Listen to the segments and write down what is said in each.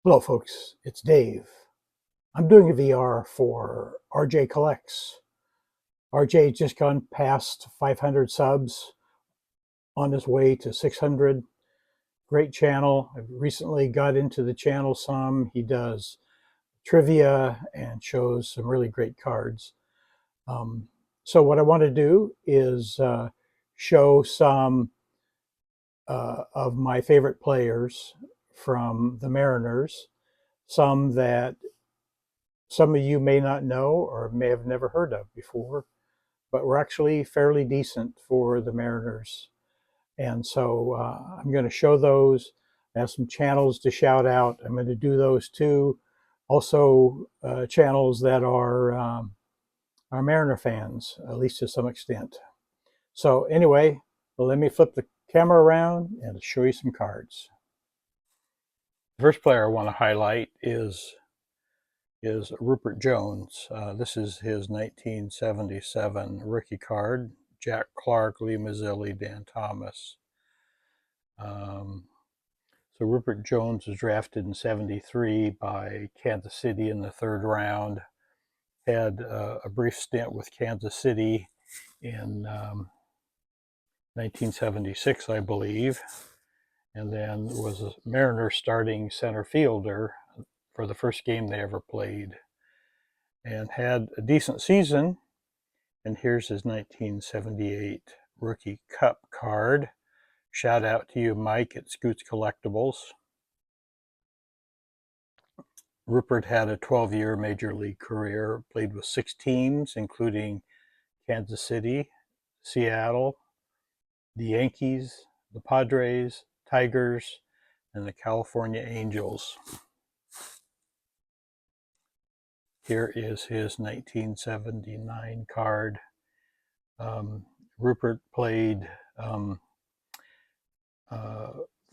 Hello folks, it's Dave. I'm doing a VR for RJ Collects. RJ just gone past 500 subs, on his way to 600. Great channel. I recently got into the channel some. He does trivia and shows some really great cards. Um, so what I want to do is show some of my favorite players from the Mariners, some that some of you may not know or may have never heard of before, but we're actually fairly decent for the Mariners. And so I'm going to show those. I have some channels to shout out. I'm going to do those too. Also, channels that are Mariner fans, at least to some extent. So anyway, let me flip the camera around and show you some cards. The first player I want to highlight is Rupert Jones. This is his 1977 rookie card. Jack Clark, Lee Mazzilli, Dan Thomas. So Rupert Jones was drafted in '73 by Kansas City in the third round. Had a brief stint with Kansas City in 1976, I believe, and then was a Mariners starting center fielder for the first game they ever played, and had a decent season. And here's his 1978 Rookie Cup card. Shout out to you, Mike, at Scoots Collectibles. Rupert had a 12-year Major League career, played with 6 teams, including Kansas City, Seattle, the Yankees, the Padres, Tigers, and the California Angels. Here is his 1979 card. Rupert played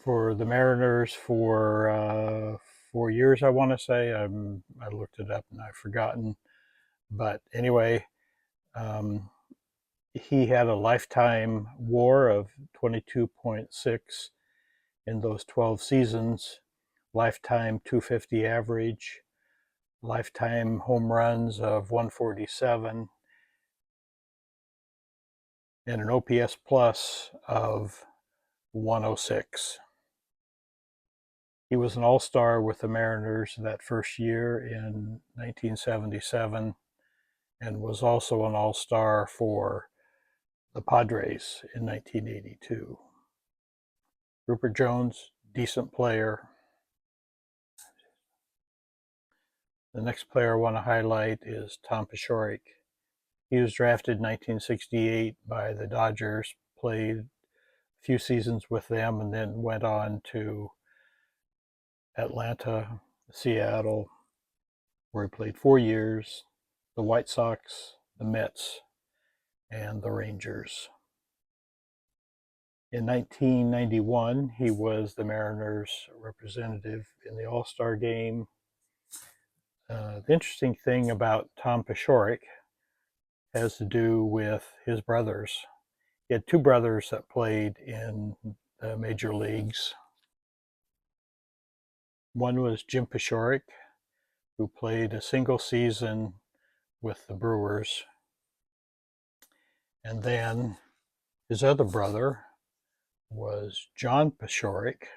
for the Mariners for 4 years, I want to say. I looked it up and I've forgotten. But anyway, he had a lifetime WAR of 22.6 in those 12 seasons, lifetime 250 average, lifetime home runs of 147, and an OPS plus of 106. He was an all-star with the Mariners that first year in 1977 and was also an all-star for the Padres in 1982. Rupert Jones, decent player. The next player I want to highlight is Tom Paciorek. He was drafted in 1968 by the Dodgers, played a few seasons with them, and then went on to Atlanta, Seattle, where he played 4 years, the White Sox, the Mets, and the Rangers. In 1991, he was the Mariners representative in the All-Star game. The interesting thing about Tom Paciorek has to do with his brothers. He had 2 brothers that played in the major leagues. One was Jim Paciorek, who played a single season with the Brewers. And then his other brother was John Paciorek,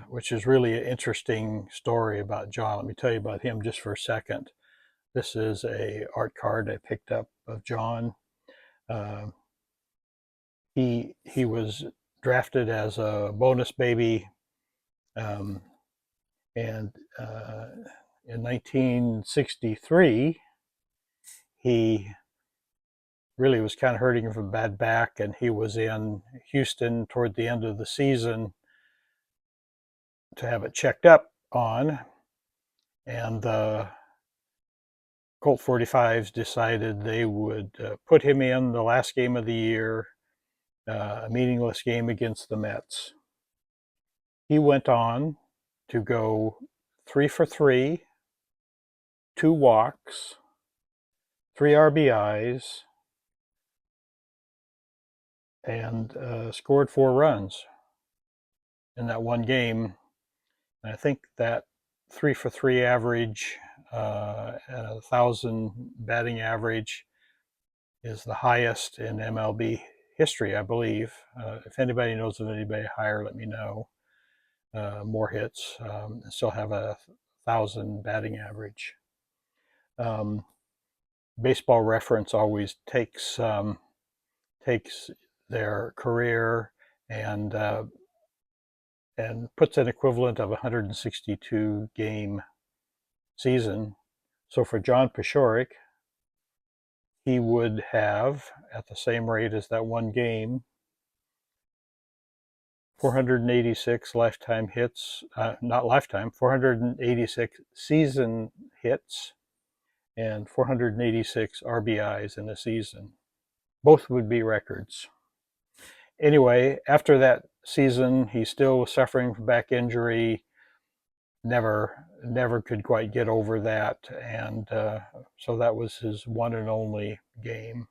which is really an interesting story about John. Let me tell you about him just for a second. This is a art card I picked up of John. He was drafted as a bonus baby, and in 1963, he really was kind of hurting from a bad back, and he was in Houston toward the end of the season to have it checked up on, and the Colt 45s decided they would put him in the last game of the year, a meaningless game against the Mets. He went on to go 3 for 3, 2 walks, 3 RBIs, and scored 4 runs in that one game. I think that 3-for-3 average and 1,000 batting average is the highest in MLB history, I believe. If anybody knows of anybody higher, let me know. More hits, still have a 1,000 batting average. Baseball Reference always takes their career and puts an equivalent of 162 game season. So for John Pashoric, he would have, at the same rate as that one game, 486 lifetime hits, not lifetime, 486 season hits, and 486 RBIs in a season. Both would be records. Anyway, after that season, he still was suffering from back injury. Never could quite get over that, and so that was his one and only game.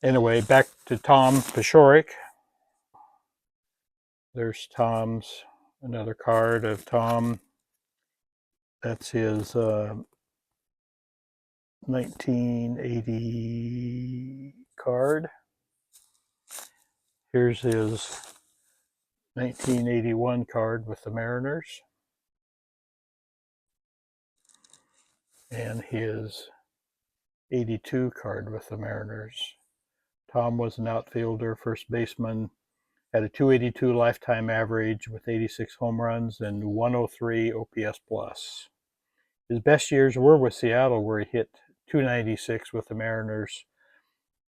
Anyway, back to Tom Pashoric. There's Tom's, another card of Tom. That's his 1980 card. Here's his 1981 card with the Mariners. And his 82 card with the Mariners. Tom was an outfielder, first baseman, had a 282 lifetime average with 86 home runs and 103 OPS plus. His best years were with Seattle, where he hit 296 with the Mariners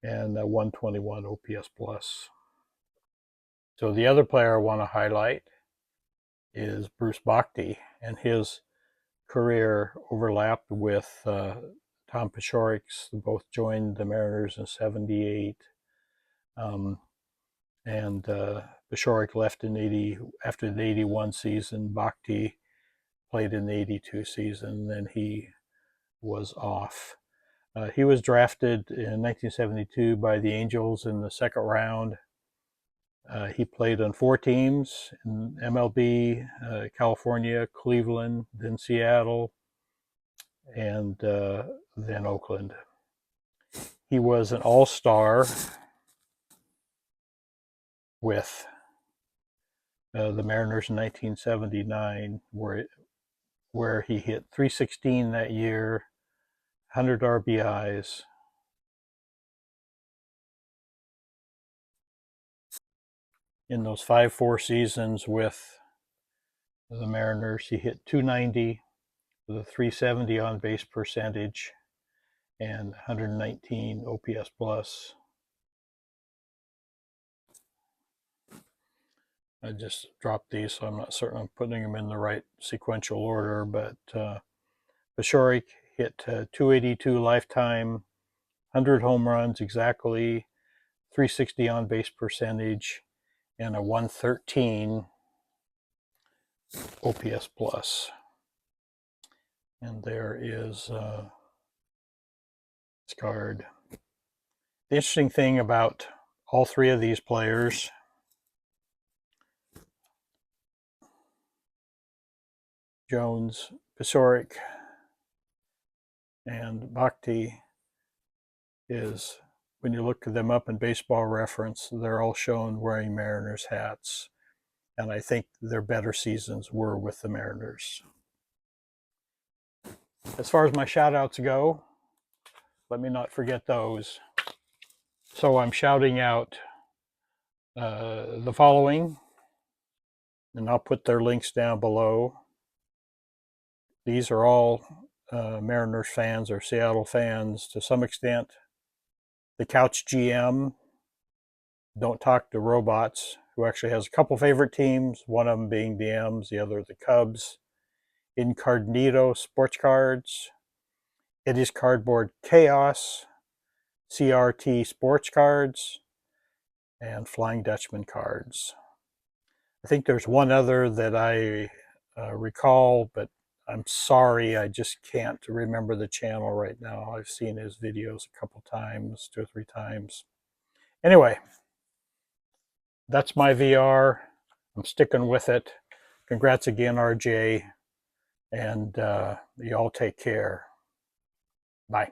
and 121 OPS plus. So the other player I want to highlight is Bruce Bochy, and his career overlapped with Tom Pashoric's. Both joined the Mariners in '78. And Pashoric left after the '81 season. Bochy played in the '82 season, then he was off. He was drafted in 1972 by the Angels in the second round. He played on 4 teams in MLB, California, Cleveland, then Seattle, and then Oakland. He was an all-star with the Mariners in 1979, where he hit 316 that year, 100 RBIs. In those 5-4 seasons with the Mariners, he hit 290 with a 370 on base percentage and 119 OPS plus. I just dropped these, so I'm not certain I'm putting them in the right sequential order, but Pashoric hit 282 lifetime, 100 home runs exactly, 360 on base percentage, and a 113 OPS plus. And there is this card. The interesting thing about all 3 of these players, Jones, Pashoric, and Bochy, is when you look them up in Baseball Reference, they're all shown wearing Mariners hats. And I think their better seasons were with the Mariners. As far as my shout outs go, let me not forget those. So I'm shouting out the following, and I'll put their links down below. These are all Mariners fans or Seattle fans to some extent. The Couch GM, Don't Talk to Robots, who actually has a couple favorite teams, one of them being the M's, the other the Cubs. Card-neetosportscards, Eddie's Cardboard Chaos, CRT Sports Cards, and Flying Dutchman cards. I think there's one other that I recall, but I'm sorry, I just can't remember the channel right now. I've seen his videos a couple times, 2 or 3 times. Anyway, that's my VR. I'm sticking with it. Congrats again, RJ, and you all take care. Bye.